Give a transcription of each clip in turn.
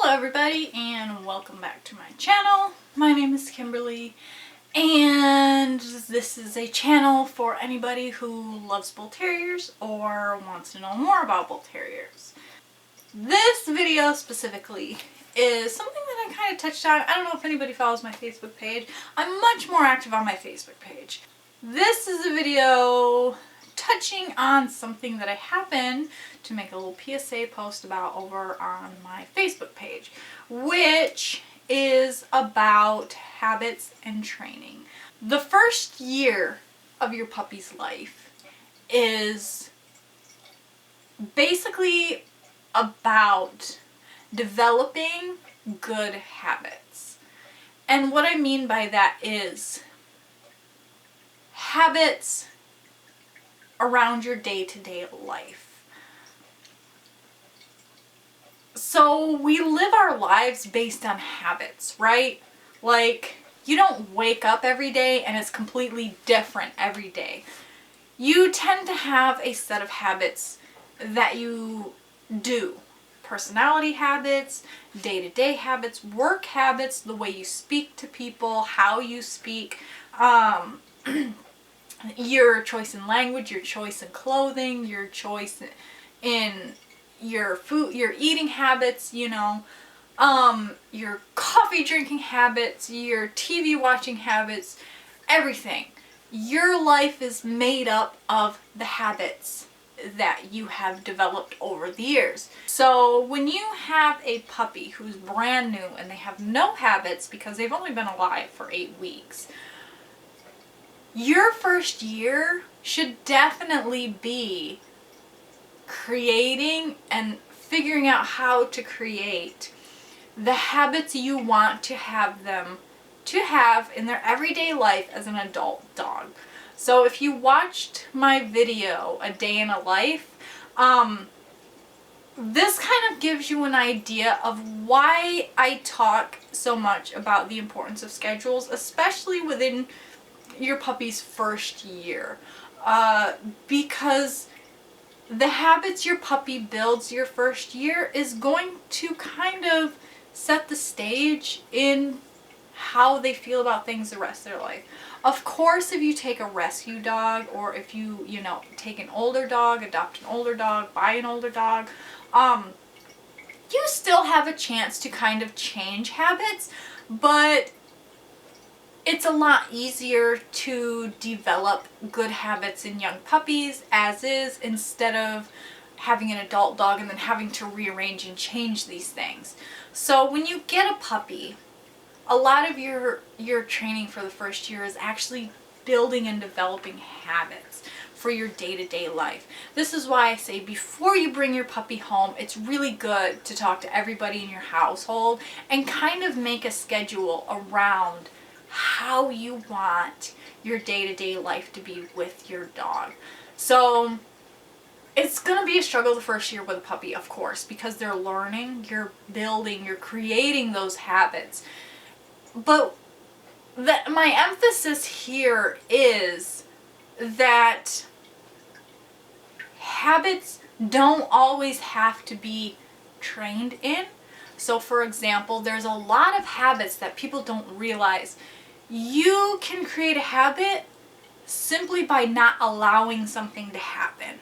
Hello everybody and welcome back to my channel. My name is Kimberly and this is a channel for anybody who loves bull terriers or wants to know more about bull terriers. This video specifically is something that I kind of touched on. I don't know if anybody follows my Facebook page. I'm much more active on my Facebook page. This is a video touching on something that I happened to make a little PSA post about over on my Facebook page, which is about habits and training. The first year of your puppy's life is basically about developing good habits. And what I mean by that is habits around your day-to-day life. So we live our lives based on habits, right? Like, you don't wake up every day and it's completely different every day. You tend to have a set of habits that you do. Personality habits, day-to-day habits, work habits, the way you speak to people, how you speak, your choice in language, your choice in clothing, your choice in your food, your eating habits, your coffee drinking habits, your TV watching habits, everything. Your life is made up of the habits that you have developed over the years. So when you have a puppy who's brand new and they have no habits because they've only been alive for 8 weeks, your first year should definitely be creating and figuring out how to create the habits you want to have them to have in their everyday life as an adult dog. So if you watched my video, A Day in a Life, this kind of gives you an idea of why I talk so much about the importance of schedules, especially within your puppy's first year, because the habits your puppy builds your first year is going to kind of set the stage in how they feel about things the rest of their life. Of course, if you take a rescue dog, or if you take an older dog, adopt an older dog, buy an older dog, you still have a chance to kind of change habits, but it's a lot easier to develop good habits in young puppies as is, instead of having an adult dog and then having to rearrange and change these things. So when you get a puppy, a lot of your training for the first year is actually building and developing habits for your day-to-day life. This is why I say before you bring your puppy home, it's really good to talk to everybody in your household and kind of make a schedule around how you want your day-to-day life to be with your dog. So it's going to be a struggle the first year with a puppy, of course, because they're learning, you're building, you're creating those habits. But my emphasis here is that habits don't always have to be trained in. So for example, there's a lot of habits that people don't realize. You can create a habit simply by not allowing something to happen.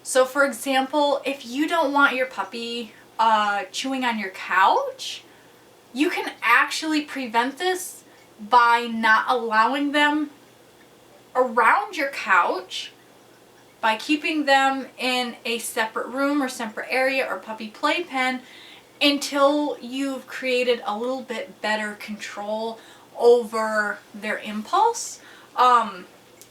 So for example, if you don't want your puppy chewing on your couch, you can actually prevent this by not allowing them around your couch, by keeping them in a separate room or separate area or puppy playpen until you've created a little bit better control over their impulse.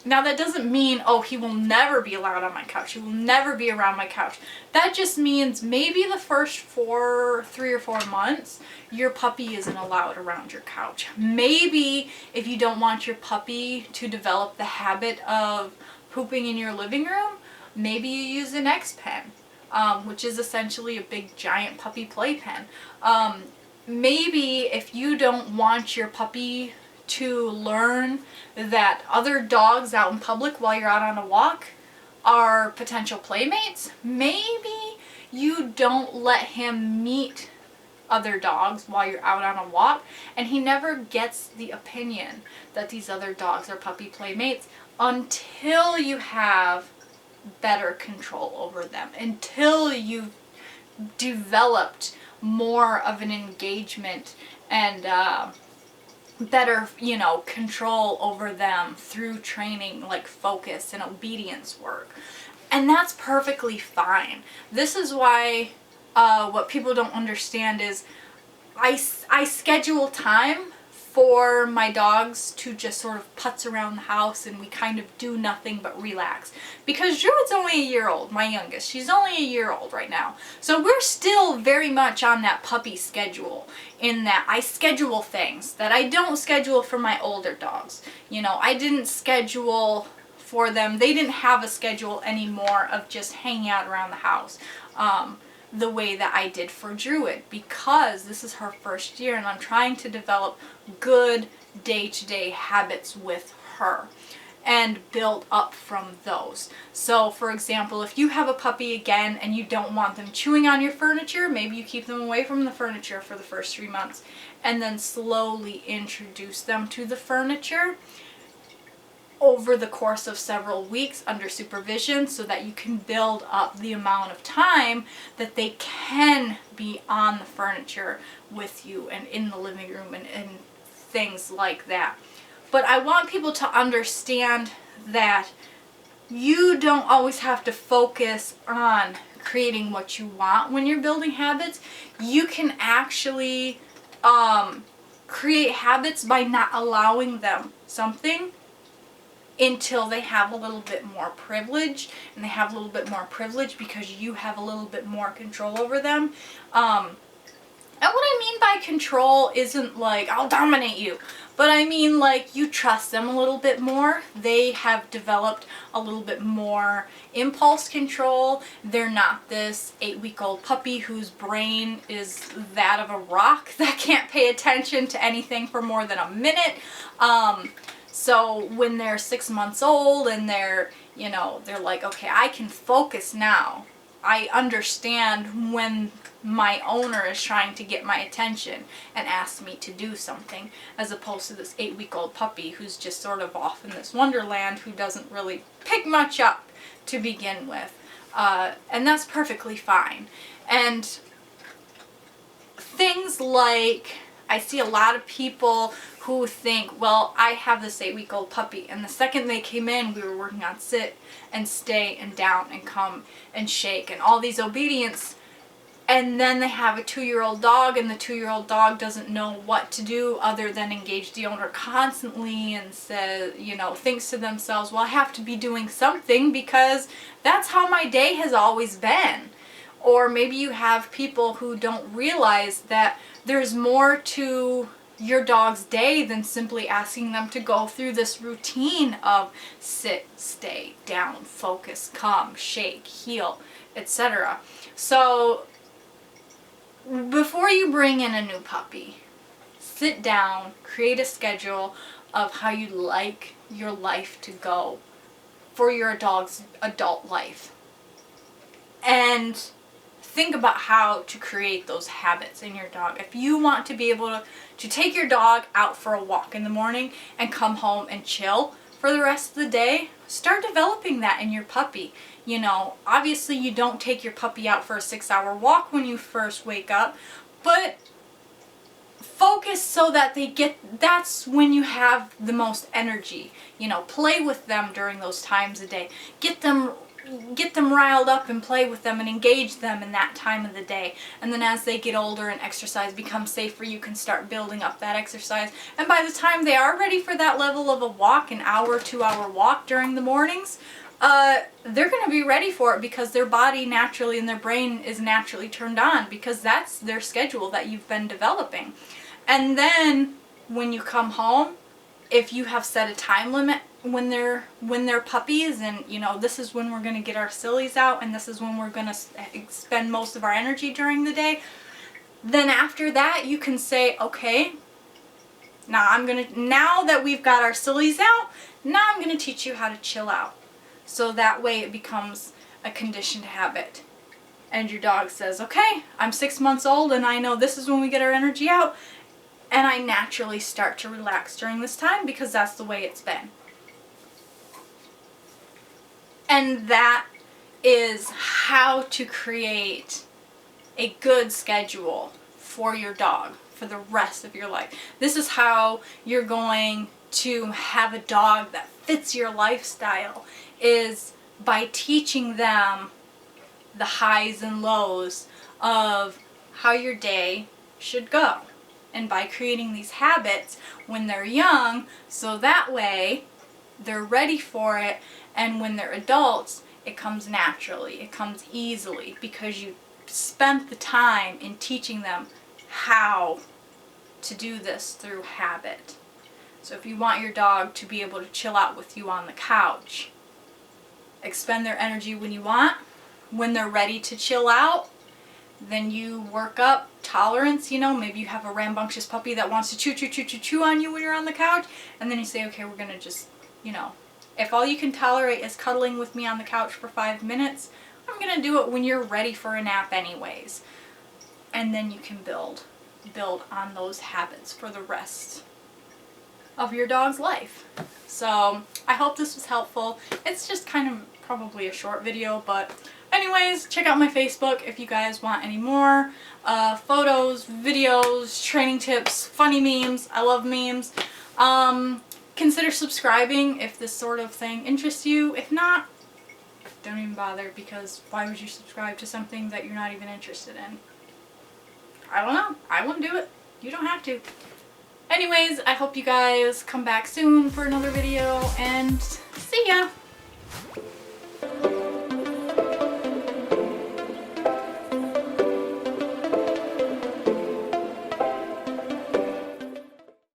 Now that doesn't mean, oh, he will never be allowed on my couch, he will never be around my couch. That just means maybe the first 3 or 4 months your puppy isn't allowed around your couch. Maybe if you don't want your puppy to develop the habit of pooping in your living room, maybe you use an X-Pen, which is essentially a big giant puppy playpen. Maybe if you don't want your puppy to learn that other dogs out in public while you're out on a walk are potential playmates, maybe you don't let him meet other dogs while you're out on a walk, and he never gets the opinion that these other dogs are puppy playmates until you have better control over them, until you've developed more of an engagement and better, you know, control over them through training like focus and obedience work. And that's perfectly fine. This is why what people don't understand is I schedule time for my dogs to just sort of putz around the house and we kind of do nothing but relax. Because Druid's only a year old, my youngest. She's only a year old right now. So we're still very much on that puppy schedule, in that I schedule things that I don't schedule for my older dogs. You know, I didn't schedule for them. They didn't have a schedule anymore of just hanging out around the house the way that I did for Druid, because this is her first year and I'm trying to develop good day-to-day habits with her and build up from those. So for example, if you have a puppy again and you don't want them chewing on your furniture, maybe you keep them away from the furniture for the first 3 months and then slowly introduce them to the furniture over the course of several weeks under supervision, so that you can build up the amount of time that they can be on the furniture with you and in the living room and things like that. But I want people to understand that you don't always have to focus on creating what you want when you're building habits. You can actually create habits by not allowing them something until they have a little bit more privilege, and they have a little bit more privilege because you have a little bit more control over them. And what I mean by control isn't like, I'll dominate you, but I mean like you trust them a little bit more. They have developed a little bit more impulse control. They're not this 8-week-old puppy whose brain is that of a rock that can't pay attention to anything for more than a minute. So when they're 6 months old and they're, you know, they're like, okay, I can focus now. I understand when my owner is trying to get my attention and ask me to do something, as opposed to this 8-week-old puppy who's just sort of off in this wonderland who doesn't really pick much up to begin with. And that's perfectly fine. And things like, I see a lot of people who think, well, I have this 8-week-old puppy, and the second they came in, we were working on sit and stay and down and come and shake and all these obedience, and then they have a 2-year-old dog, and the 2-year-old dog doesn't know what to do other than engage the owner constantly and says, you know, thinks to themselves, well, I have to be doing something because that's how my day has always been. Or maybe you have people who don't realize that there's more to your dog's day than simply asking them to go through this routine of sit, stay, down, focus, come, shake, heel, etc. So before you bring in a new puppy, sit down, create a schedule of how you'd like your life to go for your dog's adult life. And think about how to create those habits in your dog. If you want to be able to take your dog out for a walk in the morning and come home and chill for the rest of the day, start developing that in your puppy. You know, obviously you don't take your puppy out for a 6-hour walk when you first wake up, but focus so that that's when you have the most energy. You know, play with them during those times of day. Get them riled up and play with them and engage them in that time of the day. And then as they get older and exercise becomes safer, you can start building up that exercise. And by the time they are ready for that level of a walk, an hour, 2-hour walk during the mornings, they're going to be ready for it because their body naturally and their brain is naturally turned on because that's their schedule that you've been developing. And then when you come home, if you have set a time limit when they're puppies, and you know, this is when we're going to get our sillies out and this is when we're going to spend most of our energy during the day, then after that you can say, okay, now that we've got our sillies out, now I'm going to teach you how to chill out. So that way it becomes a conditioned habit. and your dog says, okay, I'm 6 months old and I know this is when we get our energy out, and I naturally start to relax during this time because that's the way it's been. And that is how to create a good schedule for your dog for the rest of your life. This is how you're going to have a dog that fits your lifestyle, is by teaching them the highs and lows of how your day should go. And by creating these habits when they're young, so that way they're ready for it, and when they're adults, it comes naturally, it comes easily, because you spent the time in teaching them how to do this through habit. So if you want your dog to be able to chill out with you on the couch, expend their energy when you want, when they're ready to chill out, then you work up tolerance. You know, maybe you have a rambunctious puppy that wants to chew on you when you're on the couch, and then you say, okay, we're gonna just, you know, if all you can tolerate is cuddling with me on the couch for 5 minutes, I'm gonna do it when you're ready for a nap anyways. And then you can build on those habits for the rest of your dog's life. So I hope this was helpful. It's just kind of probably a short video, but anyways, check out my Facebook if you guys want any more photos, videos, training tips, funny memes. I love memes. Consider subscribing if this sort of thing interests you. If not, don't even bother, because why would you subscribe to something that you're not even interested in? I don't know. I wouldn't do it. You don't have to. Anyways, I hope you guys come back soon for another video, and see ya!